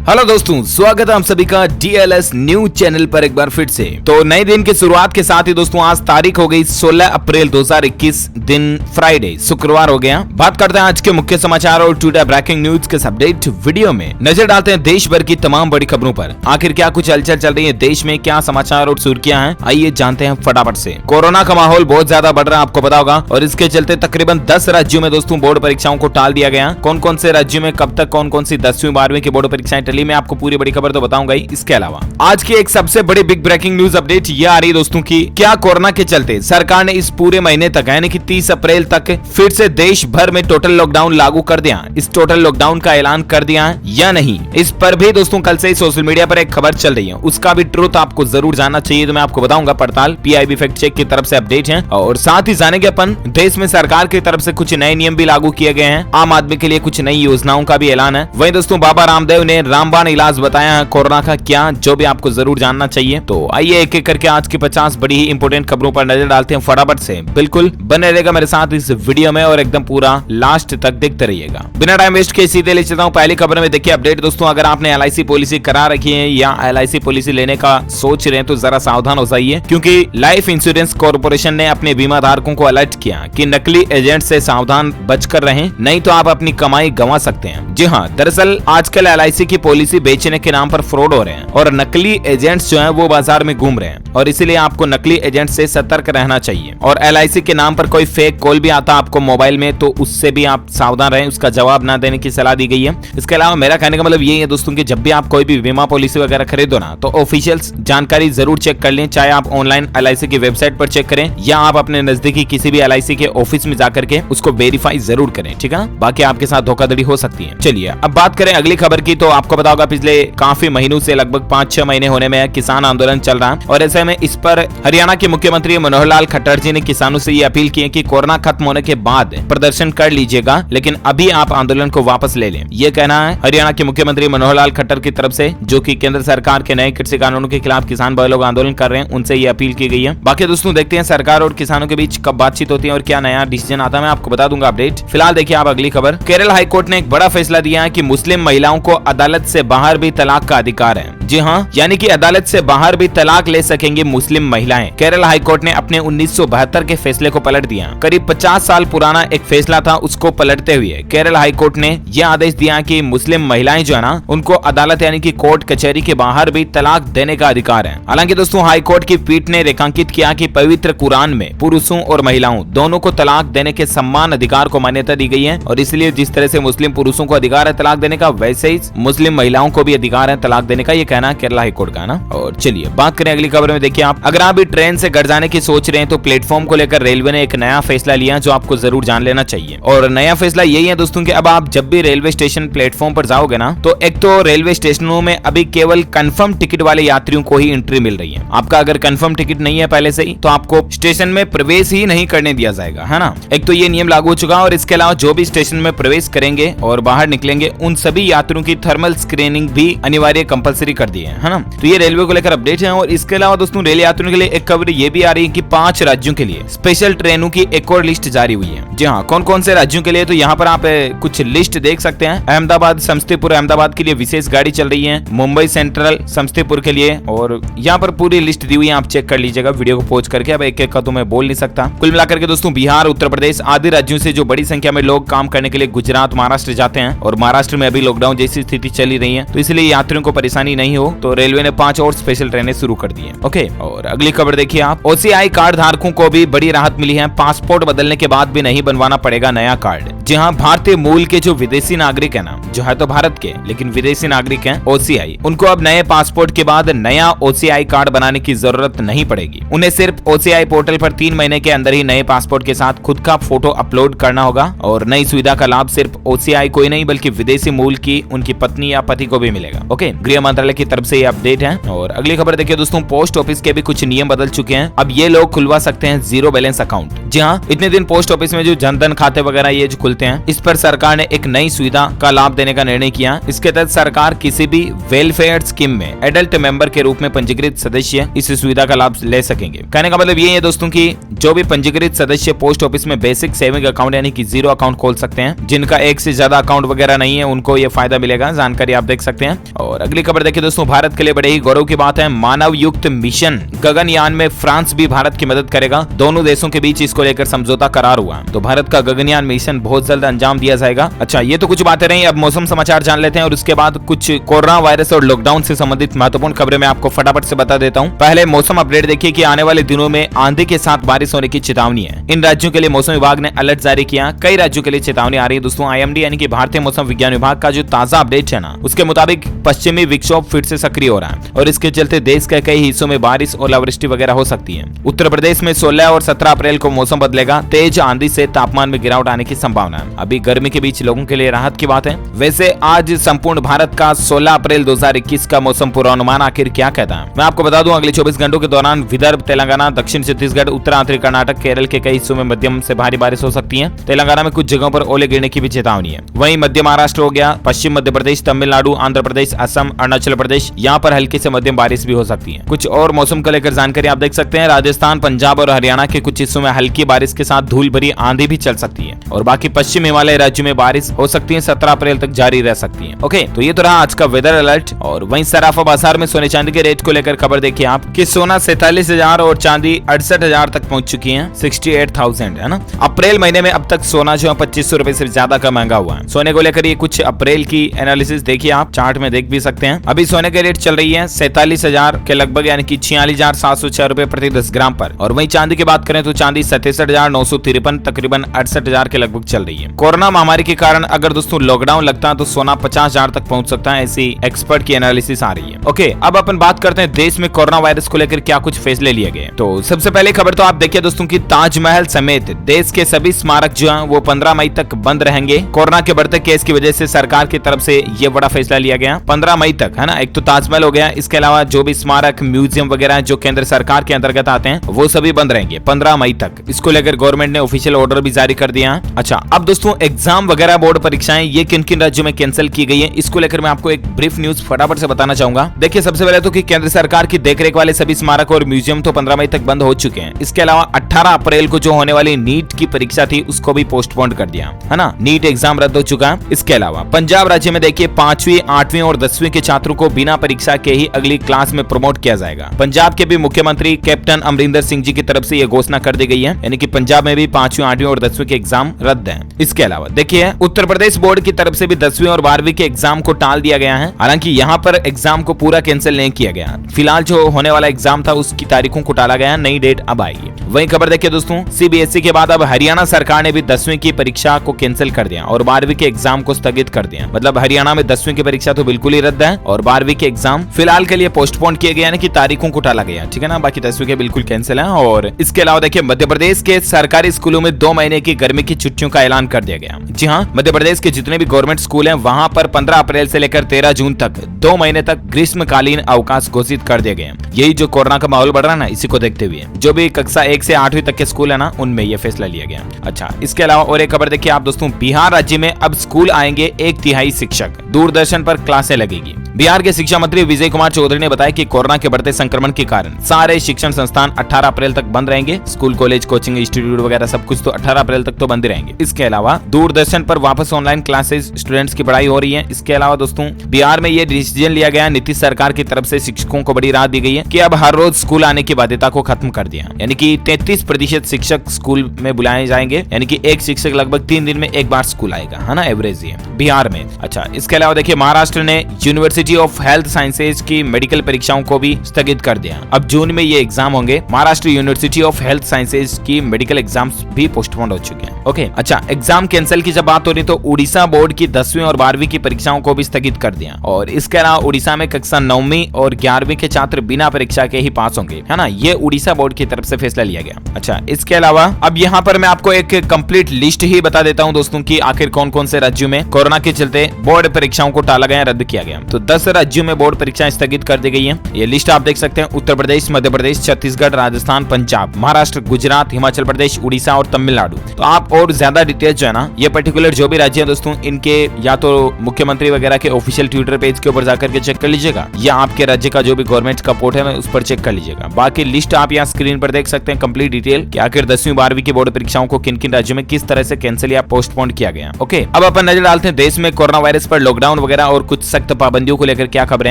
Hello दोस्तों, स्वागत है आप सभी का DLS न्यूज चैनल पर एक बार फिर से। तो नए दिन की शुरुआत के साथ ही दोस्तों आज तारीख हो गई 16 अप्रैल 2021, दिन फ्राइडे शुक्रवार हो गया। बात करते हैं आज के मुख्य समाचार और टुडे ब्रेकिंग न्यूज के अपडेट वीडियो में नजर डालते हैं देश भर की तमाम बड़ी खबरों पर। आखिर क्या कुछ हलचल चल रही है देश में, क्या समाचार और सुर्खियां हैं, आइए जानते हैं फटाफट से। कोरोना का माहौल बहुत ज्यादा बढ़ रहा है, आपको पता होगा, और इसके चलते तकरीबन 10 राज्यों में दोस्तों बोर्ड परीक्षाओं को टाल दिया गया। कौन कौन से राज्यों में कब तक कौन कौन सी 10वीं 12वीं की बोर्ड परीक्षाएं टली, मैं आपको पूरी बड़ी खबर तो बताऊंगा ही। इसके अलावा आज की एक सबसे बड़ी बिग ब्रेकिंग न्यूज अपडेट ये आ रही है दोस्तों की क्या कोरोना के चलते सरकार ने इस पूरे महीने तक यानी कि 30 अप्रैल तक फिर से देश भर में टोटल लॉकडाउन लागू कर दिया। इस टोटल लॉकडाउन का ऐलान कर दिया है या नहीं, इस पर भी दोस्तों कल से ही सोशल मीडिया पर एक खबर चल रही है, उसका भी ट्रुथ आपको जरूर जानना चाहिए। तो मैं आपको बताऊंगा, पड़ताल PIB फैक्ट चेक की तरफ से अपडेट है। और साथ ही जानेंगे अपन देश में सरकार की तरफ से कुछ नए नियम भी लागू किए गए हैं, आम आदमी के लिए कुछ नई योजनाओं का भी ऐलान है। वहीं दोस्तों बाबा रामदेव ने रामबाण इलाज बताया है कोरोना का, क्या जो भी आपको जरूर जानना चाहिए। तो आइए एक एक करके आज की 50 बड़ी ही इंपोर्टेंट खबरों पर नजर डालते हैं फटाफट से। बिल्कुल बने रहेगा मेरे साथ इस वीडियो में और एकदम पूरा लास्ट तक देखते रहिएगा। बिना टाइम वेस्ट के सीधे ले चलता हूं पहली खबर में। देखिए अपडेट दोस्तों, अगर आपने LIC पॉलिसी करा रखी है या LIC पॉलिसी लेने का सोच रहे हैं तो जरा सावधान हो जाइए, क्योंकि लाइफ इंश्योरेंस कॉर्पोरेशन ने अपने बीमा धारकों को अलर्ट किया कि नकली एजेंट से सावधान बचकर रहें, नहीं तो आप अपनी कमाई गंवा सकते हैं। जी हाँ, दरअसल आजकल LIC की पॉलिसी बेचने के नाम पर फ्रॉड हो रहे हैं और नकली एजेंट्स जो हैं वो बाजार में घूम रहे हैं, और इसीलिए आपको नकली एजेंट से सतर्क रहना चाहिए। और LIC के नाम पर कोई फेक कॉल भी आता आपको मोबाइल में, तो उससे भी आप सावधान रहें, उसका जवाब ना देने की सलाह दी गई है। इसके अलावा मेरा कहने का मतलब यही है दोस्तों कि जब भी आप कोई भी बीमा पॉलिसी वगैरह खरीदो ना, तो ऑफिशियल जानकारी जरूर चेक कर लें, चाहे आप ऑनलाइन LIC की वेबसाइट पर चेक करें या आप अपने नजदीकी किसी भी LIC के ऑफिस में जाकर के उसको वेरीफाई जरूर करें, ठीक है। बाकी आपके साथ धोखाधड़ी हो सकती है। चलिए अब बात करें अगली खबर की। तो आपको पता होगा पिछले काफी महीनों से लगभग 5-6 महीने होने में किसान आंदोलन चल रहा है, और ऐसे में इस पर हरियाणा के मुख्यमंत्री मनोहर लाल खट्टर जी ने किसानों से ये अपील की है कि कोरोना खत्म होने के बाद प्रदर्शन कर लीजिएगा, लेकिन अभी आप आंदोलन को वापस ले लें। ये कहना है हरियाणा के मुख्यमंत्री मनोहर लाल खट्टर की तरफ से, जो कि केंद्र सरकार के नए कृषि कानूनों के खिलाफ किसान भाई लोग आंदोलन कर रहे हैं, उनसे ये अपील की गई है। बाकी दोस्तों देखते हैं सरकार और किसानों के बीच कब बातचीत होती है और क्या नया डिसीजन आता है, मैं आपको बता दूंगा अपडेट। फिलहाल देखिए आप अगली खबर। केरल हाईकोर्ट ने एक बड़ा फैसला दिया है कि मुस्लिम महिलाओं को अदालत से बाहर भी तलाक का अधिकार है। जी हाँ, यानी कि अदालत से बाहर भी तलाक ले सकेंगे मुस्लिम महिलाएं। केरल हाईकोर्ट ने अपने 1972 के फैसले को पलट दिया। करीब 50 साल पुराना एक फैसला था, उसको पलटते हुए केरल हाईकोर्ट ने यह आदेश दिया कि मुस्लिम महिलाएं जो है ना, उनको अदालत यानी कि कोर्ट कचहरी के बाहर भी तलाक देने का अधिकार है। हालांकि दोस्तों हाईकोर्ट की पीठ ने रेखांकित किया कि पवित्र कुरान में पुरुषों और महिलाओं दोनों को तलाक देने के समान अधिकार को मान्यता दी गई है, और इसलिए जिस तरह से मुस्लिम पुरुषों को अधिकार है तलाक देने का, वैसे ही मुस्लिम महिलाओं को भी अधिकार है तलाक देने का। ये कहना केरल हाईकोर्ट का ना। और चलिए बात करें अगली खबर में। देखिए आप अगर आप भी ट्रेन से घर जाने की सोच रहे हैं तो प्लेटफॉर्म को लेकर रेलवे ने एक नया फैसला लिया जो आपको जरूर जान लेना चाहिए। और नया फैसला यही है दोस्तों कि अब आप जब भी रेलवे स्टेशन प्लेटफॉर्म पर जाओगे ना, तो एक तो रेलवे स्टेशनों में अभी केवल कंफर्म टिकट वाले यात्रियों को ही एंट्री मिल रही है। आपका अगर कंफर्म टिकट नहीं है पहले से ही, तो आपको स्टेशन में प्रवेश ही नहीं करने दिया जाएगा, है ना। एक तो ये नियम लागू हो चुका है, और इसके अलावा जो भी स्टेशन में प्रवेश करेंगे और बाहर निकलेंगे उन सभी यात्रियों की थर्मल स्क्रीनिंग भी अनिवार्य कंपलसरी कर दी है ना। तो ये रेलवे को लेकर अपडेट है। और इसके अलावा दोस्तों रेल यात्रियों के लिए एक खबर ये भी आ रही है कि 5 राज्यों के लिए स्पेशल ट्रेनों की एक और लिस्ट जारी हुई है। जी हाँ, कौन कौन से राज्यों के लिए, तो यहाँ पर आप कुछ लिस्ट देख सकते हैं। अहमदाबाद समस्तीपुर, अहमदाबाद के लिए विशेष गाड़ी चल रही है, मुंबई सेंट्रल समस्तीपुर के लिए, और यहाँ पर पूरी लिस्ट दी हुई है, आप चेक कर लीजिएगा वीडियो को पॉज करके। अब एक एक का तो मैं बोल नहीं सकता। कुल मिलाकर के दोस्तों बिहार, उत्तर प्रदेश आदि राज्यों से जो बड़ी संख्या में लोग काम करने के लिए गुजरात, महाराष्ट्र जाते हैं, और महाराष्ट्र में अभी लॉकडाउन जैसी स्थिति चली रही है, तो इसलिए यात्रियों को परेशानी नहीं हो, तो रेलवे ने 5 और स्पेशल ट्रेनें शुरू कर दी है। ओके, और अगली खबर देखिए आप। OCI कार्ड धारकों को भी बड़ी राहत मिली है। पासपोर्ट बदलने के बाद भी नहीं बनवाना पड़ेगा नया कार्ड। जी हाँ, भारतीय मूल के जो विदेशी नागरिक है ना, जो है तो भारत के लेकिन विदेशी नागरिक हैं OCI, उनको अब नए पासपोर्ट के बाद नया OCI कार्ड बनाने की जरूरत नहीं पड़ेगी। उन्हें सिर्फ OCI पोर्टल पर 3 महीने के अंदर ही नए पासपोर्ट के साथ खुद का फोटो अपलोड करना होगा, और नई सुविधा का लाभ सिर्फ OCI को ही नहीं बल्कि विदेशी मूल की उनकी पत्नी या पति को भी मिलेगा। ओके, गृह मंत्रालय की तरफ से ये अपडेट है। और अगली खबर देखिए दोस्तों, पोस्ट ऑफिस के भी कुछ नियम बदल चुके हैं। अब ये लोग खुलवा सकते हैं जीरो बैलेंस अकाउंट। जी हाँ, इतने दिन पोस्ट ऑफिस में जो जनधन खाते वगैरह ये जो खुलते हैं, इस पर सरकार ने एक नई सुविधा का लाभ देने का निर्णय किया। इसके तहत सरकार किसी भी वेलफेयर स्कीम में एडल्ट मेंबर के रूप में पंजीकृत सदस्य इस सुविधा का लाभ ले सकेंगे। कहने का मतलब ये है दोस्तों कि जो भी पंजीकृत सदस्य पोस्ट ऑफिस में बेसिक सेविंग अकाउंट यानी कि जीरो अकाउंट खोल सकते हैं, जिनका एक से ज्यादा अकाउंट वगैरह नहीं है, उनको ये फायदा मिलेगा। जानकारी जानकारी आप देख सकते हैं। और अगली खबर देखिए दोस्तों, भारत के लिए बड़े ही गौरव की बात है, मानव युक्त मिशन गगनयान में फ्रांस भी भारत की मदद करेगा। दोनों देशों के बीच इसको लेकर समझौता करार हुआ। तो भारत का गगनयान मिशन बहुत जल्द अंजाम दिया जाएगा। अच्छा, ये तो कुछ बातें रही। अब मौसम समाचार जान लेते हैं और उसके बाद कुछ कोरोना वायरस और लॉकडाउन से संबंधित महत्वपूर्ण खबरें मैं आपको फटाफट से बता देता हूं। पहले मौसम अपडेट देखिए कि आने वाले दिनों में आंधी के साथ बारिश होने की चेतावनी है। इन राज्यों के लिए मौसम विभाग ने अलर्ट जारी किया। कई राज्यों के लिए चेतावनी आ रही है दोस्तों। IMD यानी कि भारतीय मौसम विज्ञान विभाग का जो ताजा अपडेट है ना, उसके मुताबिक पश्चिमी विक्षोभ फिर से सक्रिय हो रहा है और इसके चलते देश के कई हिस्सों में बारिश और ओलावृष्टि वगैरह हो सकती है। उत्तर प्रदेश में 16 और 17 अप्रैल को मौसम बदलेगा। तेज आंधी से तापमान में गिरावट आने की संभावना है। अभी गर्मी के बीच लोगों के लिए राहत की बात है। वैसे आज संपूर्ण भारत का 16 अप्रैल 2021 का मौसम पूर्वानुमान आखिर क्या कहता है, मैं आपको बता दूं। अगले 24 घंटों के दौरान विदर्भ, तेलंगाना, दक्षिण छत्तीसगढ़, उत्तरांचल कर्नाटक, केरल के कई हिस्सों में मध्यम से भारी बारिश हो सकती है। तेलंगाना में कुछ जगहों पर ओले गिरने की भी चेतावनी है। वहीं मध्य महाराष्ट्र हो गया, पश्चिम मध्य प्रदेश, तमिलनाडु, आंध्र प्रदेश, असम, अरुणाचल प्रदेश, यहाँ पर हल्की से मध्यम बारिश भी हो सकती है। कुछ और मौसम को लेकर जानकारी आप देख सकते हैं। राजस्थान, पंजाब और हरियाणा के कुछ हिस्सों में हल्की बारिश के साथ धूल भरी आंधी भी चल सकती है और बाकी पश्चिम हिमालय राज्यों में बारिश हो सकती है। 17 अप्रैल तक जारी रह सकती है। ओके, तो ये तो रहा आज का वेदर अलर्ट। और वहीं सराफा बाजार में सोने चांदी के रेट को लेकर खबर देखिए आप कि सोना 47,000 और चांदी 68,000 तक पहुंच चुकी है। 68,000 है ना। अप्रैल महीने में अब तक सोना जो है 2500 रुपए से ज्यादा का महंगा हुआ है। सोने को लेकर ये कुछ अप्रैल की एनालिसिस देखिए आप, चार्ट में देख भी सकते हैं। अभी सोने के रेट चल रही है 47,000 के लगभग, यानी कि 46,706 रुपए प्रति 10 ग्राम पर। और वहीं चांदी की बात करें तो चांदी 67,953 तकरीबन 68,000 के लगभग चल रही है। कोरोना महामारी के कारण अगर दोस्तों लॉकडाउन लगता है तो सोना 50,000 तक पहुंच सकता है, ऐसी एक्सपर्ट की एनालिसिस आ रही है। ओके, अब अपन बात करते हैं देश में कोरोना वायरस को लेकर क्या कुछ फैसले लिए गए। तो सबसे पहले खबर तो आप देखिए दोस्तों की ताजमहल समेत देश के सभी स्मारक जो हैं वो 15 मई तक बंद रहेंगे। कोरोना के बढ़ते केस की वजह से सरकार की तरफ से ये बड़ा फैसला लिया गया 15 मई तक, है ना। एक तो ताजमहल हो गया, इसके अलावा जो भी स्मारक, म्यूजियम वगैरह जो केंद्र सरकार के अंतर्गत आते हैं वो सभी बंद रहेंगे 15 मई तक। इसको लेकर गवर्नमेंट ने ऑफिशियल ऑर्डर भी जारी कर दिया है। अच्छा, अब दोस्तों एग्जाम वगैरह, बोर्ड परीक्षाएं ये किन किन राज्यों में कैंसिल की गई है, इसको लेकर मैं आपको एक ब्रीफ न्यूज फटाफट से बताना चाहूंगा। देखिए, सबसे पहले तो कि केंद्र सरकार की देखरेख वाले सभी स्मारक और म्यूजियम तो 15 मई तक बंद हो चुके हैं। इसके अलावा 18 अप्रैल को जो होने वाली नीट की परीक्षा थी उसको भी पोस्टपोन कर दिया, है ना। नीट एग्जाम रद्द हो चुका है। इसके अलावा पंजाब राज्य में देखिए 5वीं, 8वीं और 10वीं के छात्रों को बिना परीक्षा के ही अगली क्लास में प्रमोट किया जाएगा। पंजाब के भी मुख्यमंत्री कैप्टन अमरिंदर सिंह जी की तरफ से यह घोषणा कर दी गई है, यानी कि पंजाब में भी 5वीं, 8वीं और 10वीं के एग्जाम रद्द हैं। इसके अलावा देखिए उत्तर प्रदेश बोर्ड की तरफ से भी 10वीं और 12वीं के एग्जाम को टाल दिया गया है। हालांकि यहाँ पर एग्जाम को पूरा कैंसिल नहीं किया गया, फिलहाल जो होने वाला एग्जाम था उसकी तारीखों को टाला गया, नई डेट अब आएगी। वही खबर देखिए दोस्तों, CBSE के बाद अब हरियाणा सरकार ने भी 10वीं की परीक्षा को कैंसिल कर दिया और 12वीं के एग्जाम को स्थगित कर दिया। मतलब हरियाणा में 10वीं की परीक्षा तो बिल्कुल ही रद्द है और 12वीं के एग्जाम फिलहाल के लिए पोस्टपोन किए गए, यानी कि तारीखों को टाला गया, ठीक है ना। बाकी 10वीं के बिल्कुल कैंसिल है। और इसके अलावा देखिए मध्य प्रदेश के सरकारी स्कूलों में 2 महीने की गर्मी की छुट्टियों का ऐलान कर दिया गया। जी हाँ, मध्य प्रदेश के जितने भी गवर्नमेंट स्कूल हैं वहां पर 15 अप्रैल से लेकर 13 जून तक 2 महीने तक ग्रीष्मकालीन अवकाश घोषित कर दिए गए। यही जो कोरोना का माहौल बढ़ रहा है ना, इसी को देखते हुए जो भी कक्षा 1 से 8वीं तक के स्कूल है ना, उनमें यह फैसला लिया गया। अच्छा, इसके अलावा और एक खबर देखिए आप दोस्तों, बिहार राज्य में अब स्कूल आएंगे 1/3 शिक्षक, दूरदर्शन पर क्लासें लगेगी। बिहार के शिक्षा मंत्री विजय कुमार चौधरी ने बताया कि कोरोना के बढ़ते संक्रमण के कारण सारे शिक्षण संस्थान 18 अप्रैल तक बंद रहेंगे। स्कूल, कॉलेज, कोचिंग इंस्टीट्यूट वगैरह सब कुछ तो 18 अप्रैल तक तो बंद रहेंगे। इसके अलावा दूरदर्शन पर वापस ऑनलाइन क्लासेस स्टूडेंट्स की पढ़ाई हो रही है। इसके अलावा दोस्तों बिहार में ये डिसीजन लिया गया, नीतीश सरकार की तरफ से शिक्षकों को बड़ी राहत दी गई है कि अब हर रोज स्कूल आने की बाध्यता को खत्म कर दिया, यानी कि 33% शिक्षक स्कूल में बुलाए जाएंगे, यानी कि एक शिक्षक लगभग 3 दिन में एक बार स्कूल आएगा, है ना, एवरेज ये बिहार में। अच्छा, इसके अलावा देखिए महाराष्ट्र ने यूनिवर्सिटी ऑफ हेल्थ साइंसेज की मेडिकल परीक्षाओं को भी स्थगित कर दिया। अब जून में ये एग्जाम होंगे। Maharashtra university of health sciences की मेडिकल एग्जाम्स भी पोस्टपोन हो चुके हैं। ओके, अच्छा, एग्जाम कैंसिल की जब बात हो रही तो उड़ीसा बोर्ड की 10वीं और 12वीं की परीक्षाओं को भी स्थगित कर दिया। और इसके अलावा उड़ीसा में कक्षा 9वीं और 11वीं के छात्र बिना परीक्षा के ही पास होंगे, है ना। ये उड़ीसा बोर्ड की तरफ से फैसला लिया गया। अच्छा, इसके अलावा अब यहाँ पर मैं आपको एक कंप्लीट लिस्ट ही बता देता हूँ दोस्तों की आखिर कौन कौन से राज्यों में कोरोना के चलते बोर्ड परीक्षाओं को टाला गया, रद्द किया गया। तो 10 राज्यों में बोर्ड परीक्षाएं स्थगित कर दी गई है। ये लिस्ट आप देख सकते हैं, उत्तर प्रदेश, मध्य प्रदेश, छत्तीसगढ़, राजस्थान, पंजाब, महाराष्ट्र, गुजरात, हिमाचल प्रदेश, उड़ीसा और तमिलनाडु। तो आप और ज्यादा डिटेल्स जो है ना, ये पर्टिकुलर जो भी राज्य है दोस्तों, इनके या तो मुख्यमंत्री वगैरह के ऑफिशियल ट्विटर पेज के ऊपर जाकर के चेक कर लीजिएगा, या आपके राज्य का जो भी गवर्नमेंट का पोर्टल है उस पर चेक कर लीजिएगा। बाकी लिस्ट आप यहाँ स्क्रीन पर देख सकते हैं, कंप्लीट डिटेल कि आखिर 10वीं 12वीं की बोर्ड परीक्षाओं को किन किन राज्यों में किस तरह से कैंसिल या पोस्टपोन किया गया। ओके, अब अपन नजर डालते हैं देश में कोरोना वायरस पर लॉकडाउन वगैरह और कुछ सख्त पाबंदियों को लेकर क्या खबरें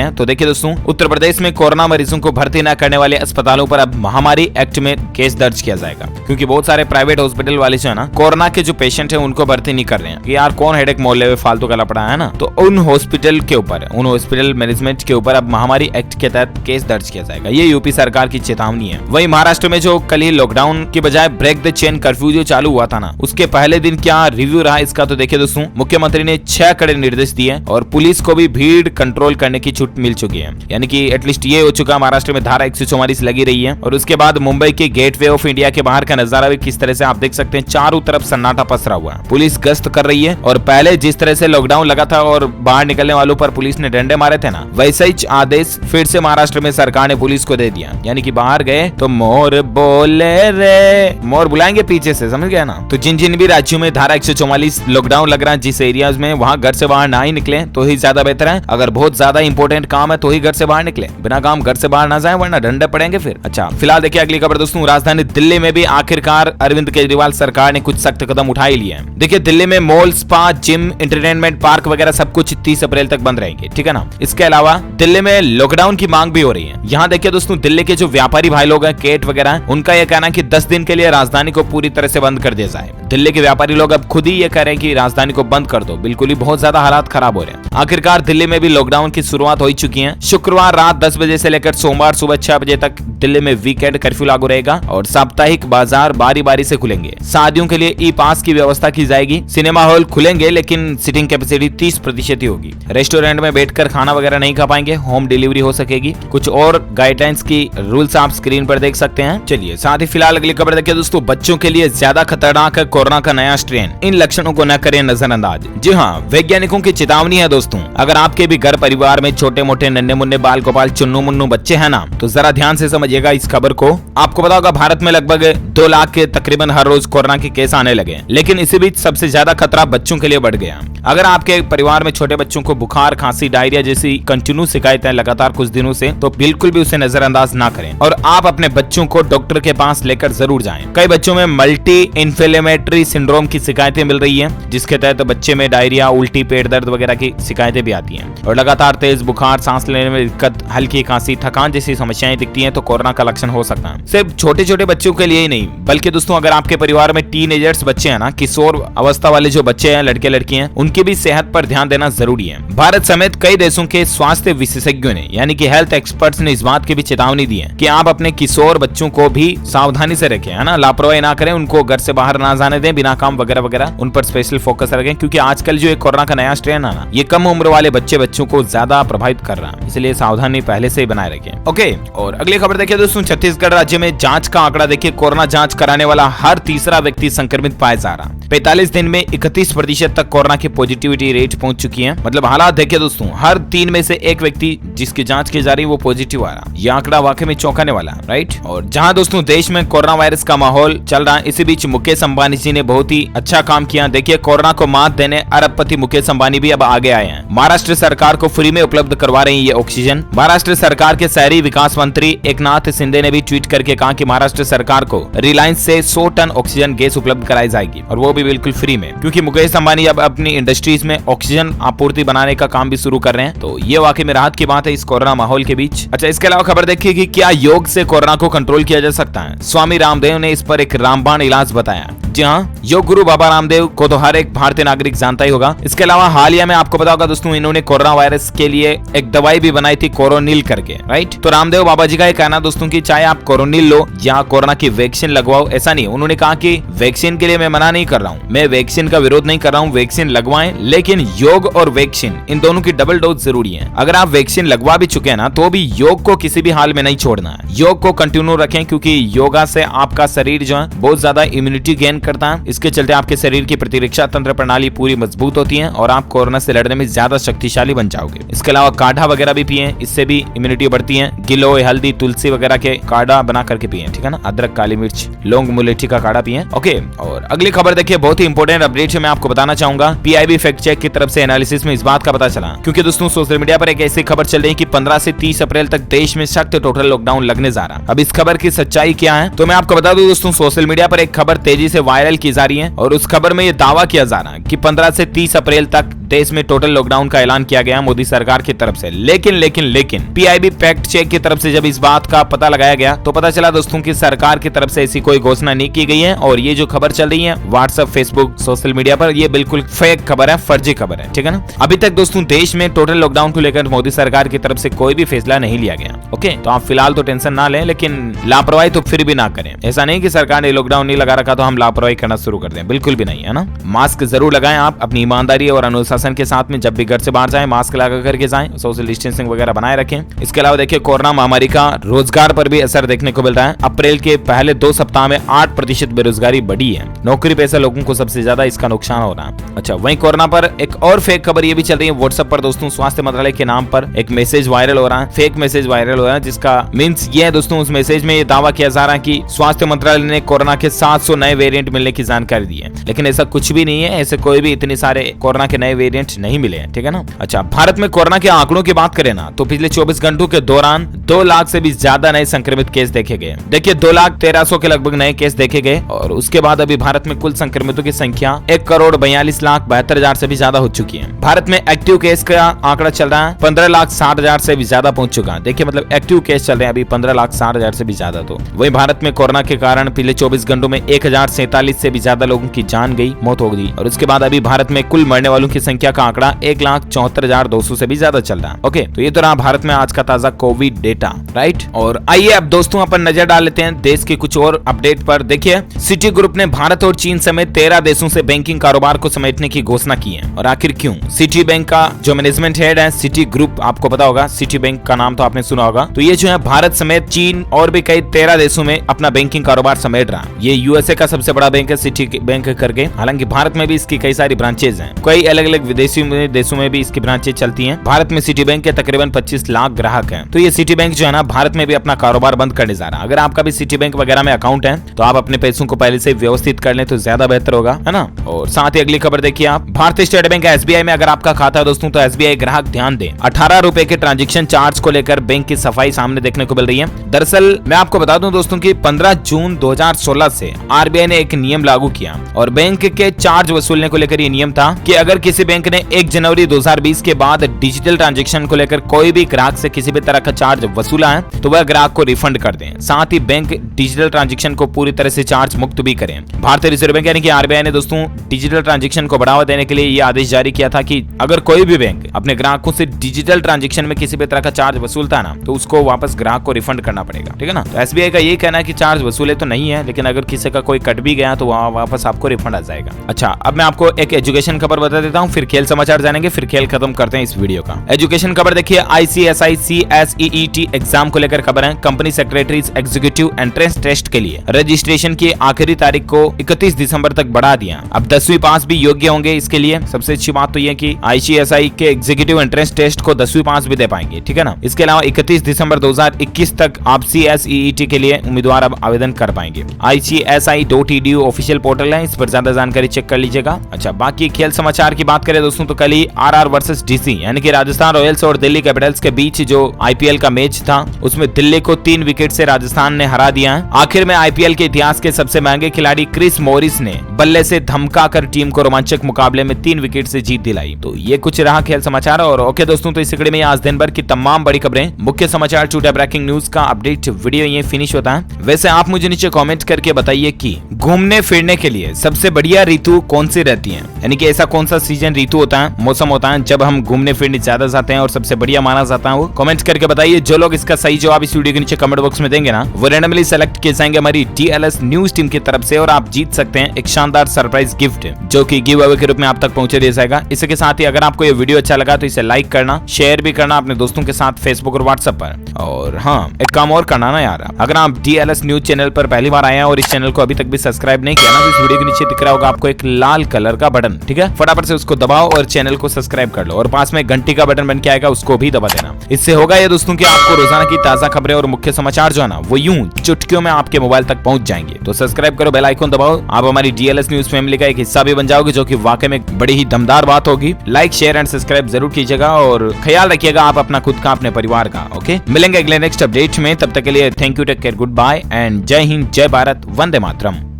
हैं। तो देखिए दोस्तों, उत्तर प्रदेश में कोरोना मरीजों को भर्ती न करने वाले अस्पतालों पर अब महामारी एक्ट में केस दर्ज किया जाएगा, क्योंकि बहुत सारे प्राइवेट हॉस्पिटल वाले जो है ना, कोरोना के जो पेशेंट है उनको भर्ती नहीं कर रहे हैं कि यार कौन हेडेक मोल ले, फालतू का लपड़ा है ना। तो उन हॉस्पिटल के ऊपर, उन हॉस्पिटल मैनेजमेंट के ऊपर अब महामारी एक्ट के तहत केस दर्ज किया जाएगा। ये यूपी सरकार की चेतावनी है। वहीं महाराष्ट्र में जो कल ही लॉकडाउन की बजाय ब्रेक द चेन कर्फ्यू जो चालू हुआ था ना, उसके पहले दिन क्या रिव्यू रहा इसका, तो देखिए दोस्तों, मुख्यमंत्री ने 6 कड़े निर्देश दिए और पुलिस को भी भीड़ कंट्रोल करने की छूट मिल चुकी है। यानी कि एटलीस्ट ये हो चुका, महाराष्ट्र में धारा 144 लगी रही है। और उसके बाद मुंबई के गेटवे ऑफ इंडिया के बाहर का नजारा भी किस तरह से आप देख सकते हैं, चारों तरफ सन्नाटा पसरा हुआ है। पुलिस गश्त कर रही है और पहले जिस तरह से लॉकडाउन लगा था और बाहर निकलने वालों पर पुलिस ने डंडे मारे थे ना, वैसा ही आदेश फिर से महाराष्ट्र में सरकार ने पुलिस को दे दिया। यानी कि बाहर गए तो मोर बोले रे, मोर बुलाएंगे पीछे से, समझ गया ना। तो जिन जिन भी राज्यों में धारा 144 लॉकडाउन लग रहा है, जिस एरियाज में, वहां घर से बाहर ना ही निकले तो ही ज्यादा बेहतर है। अगर बहुत ज्यादा इंपॉर्टेंट काम है तो ही घर से बाहर निकले, बिना काम घर से बाहर ना जाए, वरना डंडे पड़ेंगे फिर। अच्छा, फिलहाल देखिए अगली खबर दोस्तों, राजधानी दिल्ली में भी आखिरकार अरविंद केजरीवाल सरकार ने कुछ सख्त कदम उठा ही लिए हैं। देखिए दिल्ली में mall, spa, gym, entertainment park वगैरह सब कुछ 30 अप्रैल तक बंद रहेंगे, ठीक है ना। इसके अलावा दिल्ली में लॉकडाउन की मांग भी हो रही है। यहाँ देखिए दोस्तों, दिल्ली के जो व्यापारी भाई लोग हैं, केट वगैरह, उनका यह कहना है कि 10 दिन के लिए राजधानी को पूरी तरह से बंद कर दिया जाए। दिल्ली के व्यापारी लोग अब खुद ही ये कह रहे हैं कि राजधानी को बंद कर दो, बिल्कुल ही बहुत ज्यादा हालात खराब हो रहे हैं। आखिरकार दिल्ली में भी लॉकडाउन की शुरुआत हो चुकी है। शुक्रवार रात 10 बजे से लेकर सोमवार सुबह 6 बजे तक दिल्ली में वीकेंड कर्फ्यू लागू रहेगा और साप्ताहिक बाजार बारी बारी से खुलेंगे। शादियों के लिए ई पास की व्यवस्था की जाएगी। सिनेमा हॉल खुलेंगे लेकिन सीटिंग कैपेसिटी 30% ही होगी। रेस्टोरेंट में बैठकर खाना वगैरह नहीं खा पाएंगे, होम डिलीवरी हो सकेगी। कुछ और गाइडलाइंस की रूल्स आप स्क्रीन पर देख सकते हैं। चलिए साथ ही फिलहाल अगली खबर देखिए दोस्तों, बच्चों के लिए ज्यादा खतरनाक है कोरोना का नया स्ट्रेन, इन लक्षणों को न करें नजरअंदाज। जी हाँ, वैज्ञानिकों की चेतावनी है दोस्तों। अगर आपके भी घर परिवार में छोटे मोटे नन्हे मुन्ने बाल गोपाल चुन्नू मुन्नू बच्चे हैं ना, तो जरा ध्यान से समझिएगा इस खबर को। आपको पता होगा भारत में लगभग 2 लाख के तकरीबन हर रोज कोरोना के केस आने लगे, लेकिन इसी बीच सबसे ज्यादा खतरा बच्चों के लिए बढ़ गया। अगर आपके परिवार में छोटे बच्चों को बुखार, खांसी, डायरिया जैसी कंटिन्यू शिकायतें लगातार कुछ दिनों से, तो बिल्कुल भी उसे नजरअंदाज ना करें और आप अपने बच्चों को डॉक्टर के पास लेकर जरूर जाएं। कई बच्चों में मल्टी इन्फ्लेमेटरी सिंड्रोम की शिकायतें मिल रही हैं, जिसके तहत बच्चे में डायरिया, उल्टी, पेट दर्द वगैरह की शिकायतें भी आती हैं और लगातार तेज बुखार, सांस लेने में दिक्कत, हल्की खांसी, थकान जैसी समस्याएं दिखती हैं तो कोरोना का लक्षण हो सकता है। सिर्फ छोटे छोटे बच्चों के लिए ही नहीं, बल्कि दोस्तों अगर आपके परिवार में टीनेजर्स बच्चे हैं ना, किशोर अवस्था वाले जो बच्चे हैं, लड़के लड़कियां, उनकी भी सेहत पर ध्यान देना जरूरी है। भारत समेत कई देशों के स्वास्थ्य विशेषज्ञों ने, यानी कि हेल्थ एक्सपर्ट्स ने इस बात की भी चेतावनी दी है कि आप अपने किशोर बच्चों को भी सावधानी से रखें, है ना, लापरवाही ना करें, उनको घर से बाहर ना जाने दें बिना काम वगैरह वगैरह, उन पर स्पेशल फोकस रखें, क्योंकि आजकल जो कोरोना का नया स्ट्रेन है ना, ये कम उम्र वाले बच्चों को ज्यादा प्रभावित कर रहा है, इसलिए सावधानी पहले से ही बनाए रखें। ओके, और अगली खबर देखिए दोस्तों, छत्तीसगढ़ राज्य में जांच का आंकड़ा देखिए, कोरोना जांच कराने वाला हर तीसरा व्यक्ति संक्रमित पाया जा रहा। 45 दिन में 31% तक कोरोना की पॉजिटिविटी रेट पहुंच चुकी है। मतलब हालात देखिए दोस्तों, हर 3 में से 1 व्यक्ति जिसकी जांच की जा रही है वो पॉजिटिव आ रहा। यह आंकड़ा वाकई में चौंकाने वाला, राइट। और जहां दोस्तों देश में कोरोना वायरस का माहौल चल रहा है, इसी बीच मुकेश अंबानी जी ने बहुत ही अच्छा काम किया। देखिए कोरोना को मात देने अरबपति मुकेश अंबानी भी अब आगे आए हैं। महाराष्ट्र सरकार को फ्री में उपलब्ध करवा रही है ये ऑक्सीजन। महाराष्ट्र सरकार के शहरी विकास मंत्री एकनाथ शिंदे ने भी ट्वीट करके कहा कि महाराष्ट्र सरकार को रिलायंस से 100 टन ऑक्सीजन गैस उपलब्ध कराई जाएगी और वो भी बिल्कुल फ्री में, क्योंकि मुकेश अंबानी अब अपनी इंडस्ट्रीज में ऑक्सीजन आपूर्ति बनाने का काम भी शुरू कर रहे हैं। तो ये वाकई में राहत की बात है इस कोरोना माहौल के बीच। अच्छा, इसके अलावा खबर देखिए कि क्या योग से कोरोना को कंट्रोल किया जा सकता है। स्वामी रामदेव ने इस पर एक रामबाण इलाज बताया। जी हाँ, योग गुरु बाबा रामदेव को तो हर एक भारतीय नागरिक जानता ही होगा। इसके अलावा हालिया में आपको पता होगा दोस्तों, इन्होंने कोरोना वायरस के लिए एक दवाई भी बनाई थी, कोरोनिल करके, राइट। तो रामदेव बाबा जी का ये कहना दोस्तों कि चाहे आप कोरोनिल लो या कोरोना की वैक्सीन लगवाओ, ऐसा नहीं। उन्होंने कहा कि वैक्सीन के लिए मैं मना नहीं कर रहा हूँ, मैं वैक्सीन का विरोध नहीं कर रहा हूँ, वैक्सीन लगवाएं लगवाएं, लेकिन योग और वैक्सीन इन दोनों की डबल डोज जरूरी है। अगर आप वैक्सीन लगवा भी चुके हैं ना, तो भी योग को किसी भी हाल में नहीं छोड़ना है। योग को कंटिन्यू रखें, क्योंकि योगा से आपका शरीर जो है बहुत ज्यादा इम्यूनिटी गेन करता है। इसके चलते आपके शरीर की प्रतिरक्षा तंत्र प्रणाली पूरी मजबूत होती है और आप कोरोना से लड़ने में ज्यादा शक्तिशाली बन जाओगे। इसके अलावा काढ़ा वगैरह भी पिए, इससे भी इम्यूनिटी बढ़ती है। गिलोय, हल्दी, तुलसी वगैरह के काढ़ा बना करके पिए, ठीक है ना। अदरक, काली मिर्च, लौंग, मुलेठी का काढ़ा पिए। ओके, और अगली खबर देखिए, बहुत ही इंपॉर्टेंट अपडेट है, मैं आपको बताना चाहूंगा। पीआईबी फैक्ट चेक की तरफ से एनालिसिस में इस बात का पता चला, क्योंकि दोस्तों सोशल मीडिया पर एक ऐसी खबर चल रही है कि 15 से 30 अप्रैल तक देश में सख्त टोटल लॉकडाउन लगने जा रहा है। अब इस खबर की सच्चाई क्या है, तो मैं आपको बता दूं दोस्तों, सोशल मीडिया पर एक खबर तेजी से वायरल की जा रही है और उस खबर में यह दावा किया जा रहा है कि 15 से 30 अप्रैल तक देश में टोटल लॉकडाउन का ऐलान किया गया मोदी सरकार की तरफ से। लेकिन पीआईबी फैक्ट चेक की तरफ से जब इस बात का पता लगाया गया, तो पता चला दोस्तों कि सरकार की तरफ से ऐसी कोई घोषणा नहीं की गई है और ये जो खबर चल रही है व्हाट्सएप, फेसबुक, सोशल मीडिया पर, ये बिल्कुल फेक खबर है, फर्जी खबर है, ठीक है ना। अभी तक दोस्तों देश में टोटल लॉकडाउन को लेकर मोदी सरकार की तरफ से कोई भी फैसला नहीं लिया गया। ओके, तो आप फिलहाल तो टेंशन ना लें, लेकिन लापरवाही तो फिर भी ना करें। ऐसा नहीं कि सरकार ने लॉकडाउन नहीं लगा रखा तो हम लापरवाही करना शुरू कर दें, बिल्कुल भी नहीं, है ना। मास्क जरूर लगाएं आप, अपनी ईमानदारी और अनुशासन के साथ में जब भी घर से बाहर जाएं मास्क लगा करके जाएं, सोशल डिस्टेंसिंग वगैरह बनाए रखें। इसके अलावा देखिए, कोरोना महामारी का रोजगार पर भी असर देखने को मिल रहा है। अप्रैल के पहले 2 सप्ताह में 8% बेरोजगारी बढ़ी है। नौकरी पेशा लोगों को सबसे ज्यादा इसका नुकसान हो रहा है। अच्छा, वहीं कोरोना पर एक और फेक खबर ये भी चल रही है व्हाट्सएप पर दोस्तों। स्वास्थ्य मंत्रालय के नाम पर एक मैसेज वायरल हो रहा है, फेक मैसेज वायरल हो रहा है, जिसका मीन्स ये है दोस्तों, उस मैसेज में ये दावा किया जा रहा है कि स्वास्थ्य मंत्रालय ने कोरोना के 700 नए वेरिएंट मिलने की जानकारी दी है, लेकिन ऐसा कुछ भी नहीं है। ऐसे कोई भी इतने सारे कोरोना के नए वेरिएंट नहीं मिले हैं, ठीक है ना। अच्छा, भारत में कोरोना के आंकड़ों की बात करें ना, तो पिछले 24 घंटों के दौरान 2 लाख से भी ज्यादा नए संक्रमित केस देखे गए। देखिए, 2,13,000 के लगभग नए केस देखे गए और उसके बाद अभी भारत में कुल संक्रमितों की संख्या 1,42,72,000 से भी ज्यादा हो चुकी है। भारत में एक्टिव केस का आंकड़ा चल रहा है 15,60,000 से भी ज्यादा पहुंच चुका है। देखिए, मतलब एक्टिव केस चल रहे हैं अभी 15,60,000 से भी ज्यादा। तो वही भारत में कोरोना के कारण पिछले 24 घंटों में 1,047 से भी ज्यादा लोगों की जान गई, मौत हो गई और उसके बाद अभी भारत में कुल मरने वालों की संख्या का आंकड़ा 1,74,200 से भी ज्यादा चल रहा है। ओके, तो ये तो रहा भारत में आज का ताजा कोविड डेटा, राइट। और आइए अब दोस्तों अपन नजर डाल लेते हैं देश के कुछ और अपडेट पर। देखिए, सिटी ग्रुप ने भारत और चीन समेत 13 देशों से बैंकिंग कारोबार को समेटने की घोषणा की है। और आखिर क्यों? सिटी बैंक का जो मैनेजमेंट हेड है सिटी ग्रुप, आपको पता होगा, सिटी बैंक का नाम तो आपने सुना होगा, तो ये जो है भारत समेत चीन और भी कई 13 देशों में अपना बैंकिंग कारोबार समेट रहा है। ये यूएसए का सबसे बड़ा बैंक है सिटी बैंक करके। हालांकि भारत में भी इसकी कई सारी ब्रांचेज हैं, कई अलग अलग विदेशी देशों में भी इसकी ब्रांचेज चलती हैं। भारत में सिटी बैंक के तकरीबन 25 लाख ग्राहक हैं। तो ये सिटी बैंक जो है ना, भारत में भी अपना कारोबार बंद करने जा रहा है। अगर आपका भी सिटी बैंक वगैरह में अकाउंट है तो आप अपने पैसों को पहले से व्यवस्थित कर लें तो ज्यादा बेहतर होगा, है ना। और साथ ही अगली खबर देखिए आप, भारतीय स्टेट बैंक एसबीआई में अगर आपका खाता है दोस्तों, तो एसबीआई ग्राहक ध्यान दें, 18 रुपए के ट्रांजेक्शन चार्ज को लेकर बैंक की सफाई सामने देखने को मिल रही है। दरअसल मैं आपको बता दूं दोस्तों कि 15 जून 2016 से आरबीआई ने एक नियम लागू किया और बैंक के चार्ज वसूलने को लेकर ये नियम था कि अगर किसी बैंक ने 1 जनवरी 2020 के बाद डिजिटल ट्रांजेक्शन को लेकर कोई भी ग्राहक से किसी भी तरह का चार्ज वसूला है तो वह ग्राहक को रिफंड कर दें। साथ ही बैंक डिजिटल ट्रांजेक्शन को पूरी तरह से चार्ज मुक्त भी करें। भारतीय रिजर्व बैंक यानी कि आरबीआई ने दोस्तों डिजिटल ट्रांजेक्शन को बढ़ावा देने के लिए ये आदेश जारी किया था कि अगर कोई भी बैंक अपने ग्राहकों से डिजिटल ट्रांजेक्शन में किसी भी तरह का चार्ज वसूलता है ना, तो उसको वापस ग्राहक को रिफंड करना पड़ेगा, ठीक है ना। तो एसबीआई का ये कहना है कि चार्ज वसूले तो नहीं है, लेकिन अगर किसी का कोई कट भी गया तो वहाँ वापस आपको रिफंड आ जाएगा। अच्छा, अब मैं आपको एक एजुकेशन खबर बता देता हूँ, फिर खेल समाचार जानेंगे, फिर खेल खत्म करते हैं इस वीडियो का। एजुकेशन खबर देखिए, आईसीएसआई CSEET एग्जाम को लेकर खबर है। Company secretaries executive entrance test के लिए रजिस्ट्रेशन की आखिरी तारीख को 31 दिसंबर तक बढ़ा दिया। अब 10वीं पास भी योग्य होंगे इसके लिए। सबसे अच्छी बात तो यह कि आईसीएसआई के एग्जीक्यूटिव एंट्रेंस टेस्ट को 10वीं पास भी दे पाएंगे, ठीक है ना। इसके अलावा 31 दिसंबर 2021 तक आप CSEET के लिए उम्मीदवार अब आवेदन कर पाएंगे। ICSI.edu ऑफिशियल पोर्टल है, इस पर ज्यादा जानकारी चेक कर लीजिएगा। अच्छा, बाकी खेल समाचार की बात करें दोस्तों, तो कल ही RR वर्सेस DC यानी कि राजस्थान रॉयल्स और दिल्ली कैपिटल्स के बीच जो IPL का मैच था, उसमें दिल्ली को 3 विकेट से राजस्थान ने हरा दिया है। आखिर में IPL के इतिहास के सबसे महंगे खिलाड़ी क्रिस मॉरिस ने बल्ले से धमकाकर टीम को रोमांचक मुकाबले में 3 विकेट से जीत दिलाई। तो ये कुछ रहा खेल समाचार। और ओके दोस्तों, तो इस कड़ी में आज दिन भर की तमाम बड़ी खबरें, मुख्य समाचार, छोटा ब्रेकिंग न्यूज का अपडेट वीडियो ये फिनिश होता है। वैसे आप मुझे नीचे कमेंट करके बताइए कि घूमने फिरने के लिए सबसे बढ़िया ऋतु कौन सी रहती है, यानी कि ऐसा कौन सा सीजन ऋतु होता है, मौसम होता है जब हम घूमने फिरने ज्यादा जाते हैं और सबसे बढ़िया माना जाता है वो कमेंट करके बताइए। जो लोग इसका सही जवाब इस वीडियो के नीचे कमेंट बॉक्स में देंगे ना, वो रैंडमली सेलेक्ट किए जाएंगे हमारी DLS न्यूज टीम की तरफ से और आप जीत सकते हैं एक शानदार सरप्राइज गिफ्ट, जो कि गिव अवे के रूप में में आप तक पहुंचे दे जाएगा। इसी के साथ ही अगर आपको ये वीडियो अच्छा लगा तो इसे लाइक करना, शेयर भी करना अपने दोस्तों के साथ फेसबुक और व्हाट्सएप पर। और हाँ, एक काम और करना ना यार, अगर आप DLS न्यूज चैनल पर पहली बार आए हैं और इस चैनल को अभी तक भी सब्सक्राइब नहीं किया ना, तो इस वीडियो के नीचे दिख रहा होगा आपको एक लाल कलर का बटन, ठीक है, फटाफट से उसको दबाओ और चैनल को सब्सक्राइब कर लो। और पास में घंटी का बटन बन के आएगा, उसको भी दबा देना। इससे होगा ये दोस्तों कि आपको रोजाना की ताजा खबरें और मुख्य समाचार जो है ना, वो यूं चुटकियों में आपके मोबाइल तक पहुंच जाएंगे। तो सब्सक्राइब करो, बेल आइकन दबाओ, आप हमारी DLS न्यूज फैमिली का एक हिस्सा भी बन जाओगे, जो कि वाकई में बड़ी ही दमदार बात होगी। लाइक, शेयर एंड सब्सक्राइब जरूर कीजिएगा और ख्याल रखिएगा आप अपना खुद का, अपने परिवार का। ओके, मिलेंगे अगले नेक्स्ट अपडेट में, तब तक के लिए thank you, take care, goodbye and जय हिंद, जय भारत, वंदे मातरम।